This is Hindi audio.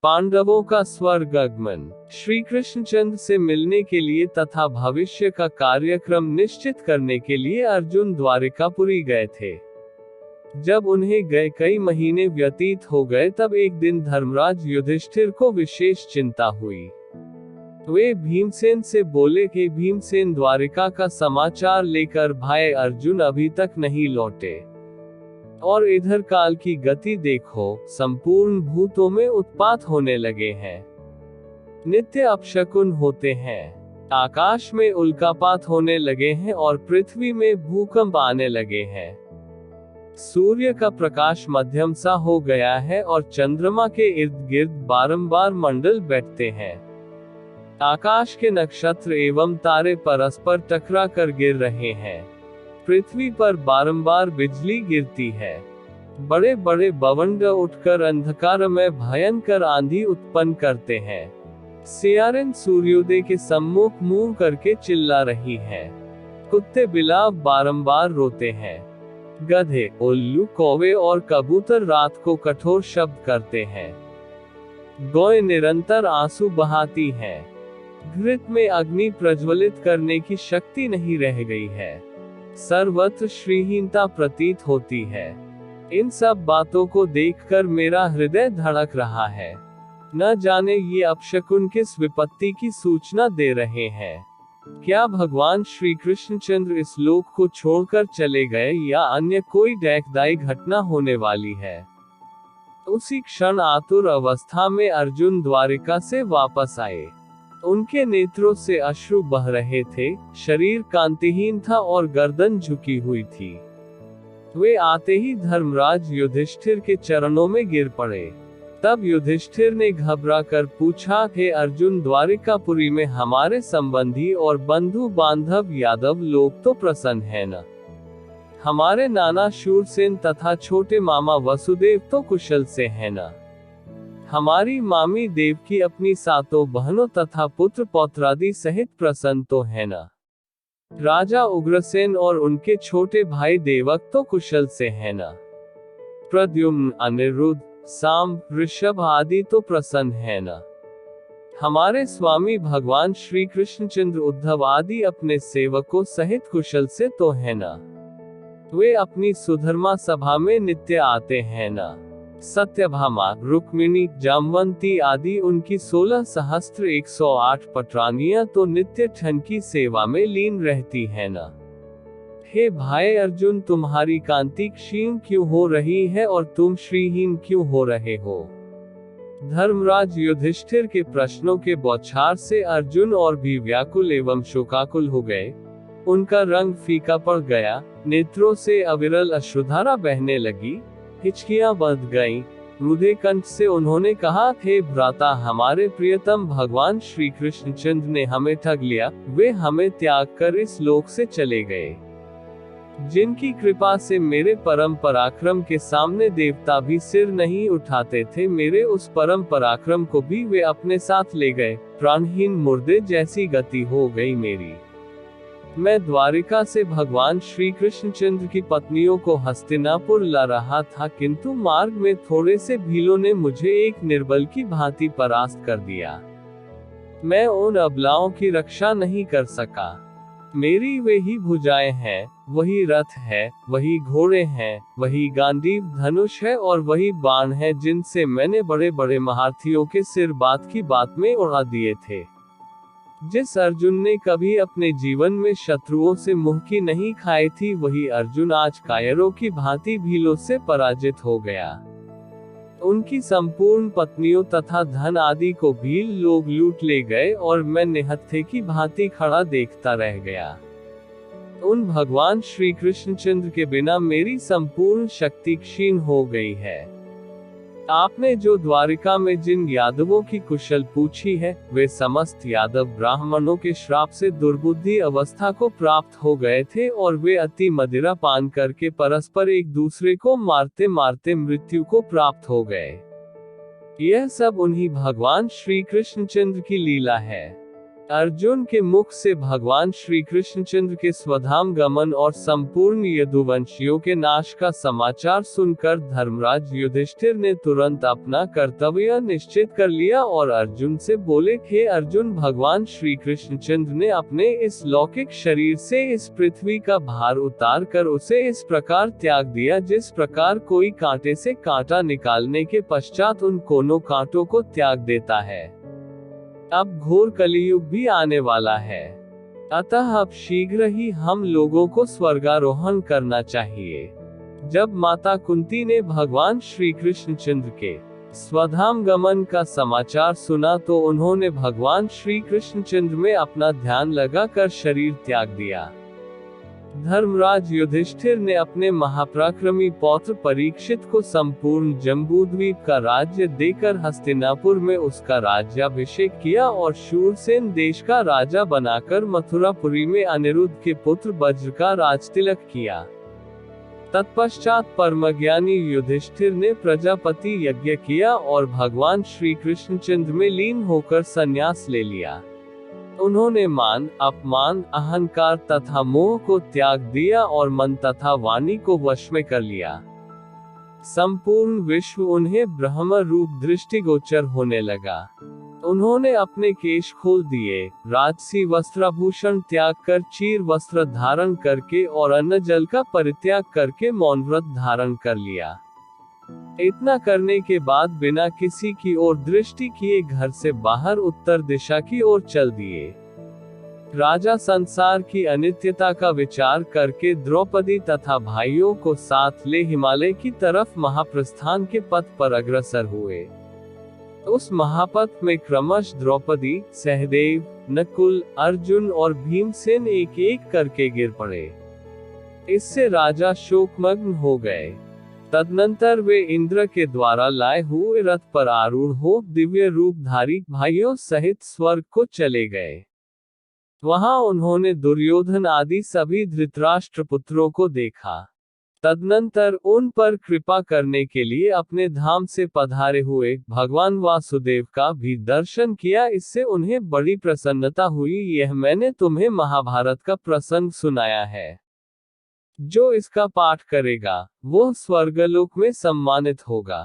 पांडवों का स्वर्गागमन। श्री कृष्णचंद्र से मिलने के लिए तथा भविष्य का कार्यक्रम निश्चित करने के लिए अर्जुन द्वारिकापुरी गए थे। जब उन्हें गए कई महीने व्यतीत हो गए तब एक दिन धर्मराज युधिष्ठिर को विशेष चिंता हुई। वे भीमसेन से बोले कि भीमसेन, द्वारिका का समाचार लेकर भाई अर्जुन अभी तक नहीं लौटे, और इधर काल की गति देखो, संपूर्ण भूतों में उत्पात होने लगे हैं, नित्य अपशकुन होते हैं, आकाश में उल्कापात होने लगे हैं और पृथ्वी में भूकंप आने लगे हैं। सूर्य का प्रकाश मध्यम सा हो गया है और चंद्रमा के इर्द गिर्द बारंबार मंडल बैठते हैं। आकाश के नक्षत्र एवं तारे परस्पर टकरा कर गिर रहे हैं। पृथ्वी पर बारंबार बिजली गिरती है। बड़े बड़े बवंड उठकर अंधकार में भयंकर आंधी उत्पन्न करते हैं। सियारें सूर्योदय के सम्मुख मुंह करके चिल्ला रही हैं। कुत्ते बिलाव बारंबार रोते हैं। गधे, उल्लू, कौवे और कबूतर रात को कठोर शब्द करते हैं। गौएं निरंतर आंसू बहाती हैं। घृत में अग्नि प्रज्वलित करने की शक्ति नहीं रह गई है। सर्वत्र श्रीहीनता प्रतीत होती है। इन सब बातों को देखकर मेरा हृदय धड़क रहा है। न जाने ये अपशकुन किस विपत्ति की सूचना दे रहे हैं। क्या भगवान श्री कृष्णचंद्र इस लोक को छोड़कर चले गए या अन्य कोई दैकदायी घटना होने वाली है। उसी क्षण आतुर अवस्था में अर्जुन द्वारिका से वापस आए। उनके नेत्रों से अश्रु बह रहे थे, शरीर कांतिहीन था और गर्दन झुकी हुई थी। वे आते ही धर्मराज युधिष्ठिर के चरणों में गिर पड़े। तब युधिष्ठिर ने घबरा कर पूछा, हे अर्जुन, द्वारिकापुरी में हमारे संबंधी और बंधु बांधव यादव लोग तो प्रसन्न है न? हमारे नाना शूरसेन तथा छोटे मामा वसुदेव तो कुशल से है न? हमारी मामी देवकी अपनी सातों बहनों तथा पुत्र पौत्रादि सहित प्रसन्न तो है न? राजा उग्रसेन और उनके छोटे भाई देवक तो कुशल से है न? प्रद्युम्न, अनिरुद्ध, सांब, ऋषभ आदि तो प्रसन्न है न? हमारे स्वामी भगवान श्री कृष्णचंद्र उद्धव आदि अपने सेवकों सहित कुशल से तो है न? वे अपनी सुधर्मा सभा में नित्य आते हैं न? सत्यभामा, रुक्मिणी, जामवंती आदि उनकी 16 सहस्त्र 108 पटरानियां तो नित्य ठन की सेवा में लीन रहती है न? हे भाई अर्जुन, तुम्हारी कांति क्षीण क्यों हो रही है और तुम श्रीहीन क्यों हो रहे हो? धर्मराज युधिष्ठिर के प्रश्नों के बौछार से अर्जुन और भी व्याकुल एवं शोकाकुल हो गए। उनका रंग फीका पड़ गया, नेत्रों से अविरल अश्रुधारा बहने लगी, हिचकियां बढ़ गईं। रुधे कंठ से उन्होंने कहा, हे भ्राता, हमारे प्रियतम भगवान श्री कृष्णचंद्र ने हमें ठग लिया। वे हमें त्याग कर इस लोक से चले गए। जिनकी कृपा से मेरे परम पराक्रम के सामने देवता भी सिर नहीं उठाते थे, मेरे उस परम पराक्रम को भी वे अपने साथ ले गए। प्राणहीन मुर्दे जैसी गति हो गई मेरी। मैं द्वारिका से भगवान श्री कृष्णचंद्र की पत्नियों को हस्तिनापुर ला रहा था, किंतु मार्ग में थोड़े से भीलों ने मुझे एक निर्बल की भांति परास्त कर दिया। मैं उन अबलाओं की रक्षा नहीं कर सका। मेरी वे ही भुजाएं हैं, वही रथ है, वही घोड़े हैं, वही गांडीव धनुष है और वही बाण है जिनसे मैंने बड़े बड़े महारथियों के सिर बात की बात में उड़ा दिए थे। जिस अर्जुन ने कभी अपने जीवन में शत्रुओं से मुंह की नहीं खाई थी, वही अर्जुन आज कायरों की भांति भीलों से पराजित हो गया। उनकी संपूर्ण पत्नियों तथा धन आदि को भील लोग लूट ले गए और मैं निहत्थे की भांति खड़ा देखता रह गया। उन भगवान श्री कृष्णचंद्र के बिना मेरी संपूर्ण शक्ति क्षीण हो गई है। आपने जो द्वारिका में जिन यादवों की कुशल पूछी है, वे समस्त यादव ब्राह्मणों के श्राप से दुर्बुद्धि अवस्था को प्राप्त हो गए थे और वे अति मदिरा पान करके परस्पर एक दूसरे को मारते मारते मृत्यु को प्राप्त हो गए। यह सब उन्हीं भगवान श्री कृष्णचंद्र की लीला है। अर्जुन के मुख से भगवान श्री कृष्णचंद्र के स्वधाम गमन और संपूर्ण यदुवंशियों के नाश का समाचार सुनकर धर्मराज युधिष्ठिर ने तुरंत अपना कर्तव्य निश्चित कर लिया और अर्जुन से बोले, हे अर्जुन, भगवान श्री कृष्णचंद्र ने अपने इस लौकिक शरीर से इस पृथ्वी का भार उतार कर उसे इस प्रकार त्याग दिया जिस प्रकार कोई कांटे से कांटा निकालने के पश्चात उन कोनों कांटों को त्याग देता है। अब घोर कलियुग भी आने वाला है, अतः अब शीघ्र ही हम लोगों को स्वर्गारोहण करना चाहिए। जब माता कुंती ने भगवान श्री कृष्णचंद्र के स्वधाम गमन का समाचार सुना तो उन्होंने भगवान श्री कृष्णचंद्र में अपना ध्यान लगाकर शरीर त्याग दिया। धर्मराज युधिष्ठिर ने अपने महापराक्रमी पौत्र परीक्षित को संपूर्ण जम्बूद्वीप का राज्य देकर हस्तिनापुर में उसका राज्याभिषेक किया और शूरसेन देश का राजा बनाकर मथुरापुरी में अनिरुद्ध के पुत्र वज्र का राजतिलक किया। तत्पश्चात परमज्ञानी युधिष्ठिर ने प्रजापति यज्ञ किया और भगवान श्री कृष्णचंद्र में लीन होकर संन्यास ले लिया। उन्होंने मान, अपमान, अहंकार तथा मोह को त्याग दिया और मन तथा वाणी को वश में कर लिया। संपूर्ण विश्व उन्हें ब्रह्म रूप दृष्टिगोचर होने लगा। उन्होंने अपने केश खोल दिए, राजसी वस्त्राभूषण त्याग कर चीर वस्त्र धारण करके और अन्न जल का परित्याग करके मौन व्रत धारण कर लिया। इतना करने के बाद बिना किसी की ओर दृष्टि किए घर से बाहर उत्तर दिशा की ओर चल दिए। राजा संसार की अनित्यता का विचार करके द्रौपदी तथा भाइयों को साथ ले हिमालय की तरफ महाप्रस्थान के पथ पर अग्रसर हुए। उस महापथ में क्रमश द्रौपदी, सहदेव, नकुल, अर्जुन और भीमसेन एक एक करके गिर पड़े। इससे राजा शोकमग्न हो गए। तदनंतर वे इंद्र के द्वारा लाए हुए रथ पर आरूढ़ हो दिव्य रूपधारी भाइयों सहित स्वर्ग को चले गए। वहां उन्होंने दुर्योधन आदि सभी धृतराष्ट्र पुत्रों को देखा। तदनंतर उन पर कृपा करने के लिए अपने धाम से पधारे हुए भगवान वासुदेव का भी दर्शन किया। इससे उन्हें बड़ी प्रसन्नता हुई। यह मैंने तुम्हें महाभारत का प्रसंग सुनाया है। जो इसका पाठ करेगा वो स्वर्गलोक में सम्मानित होगा।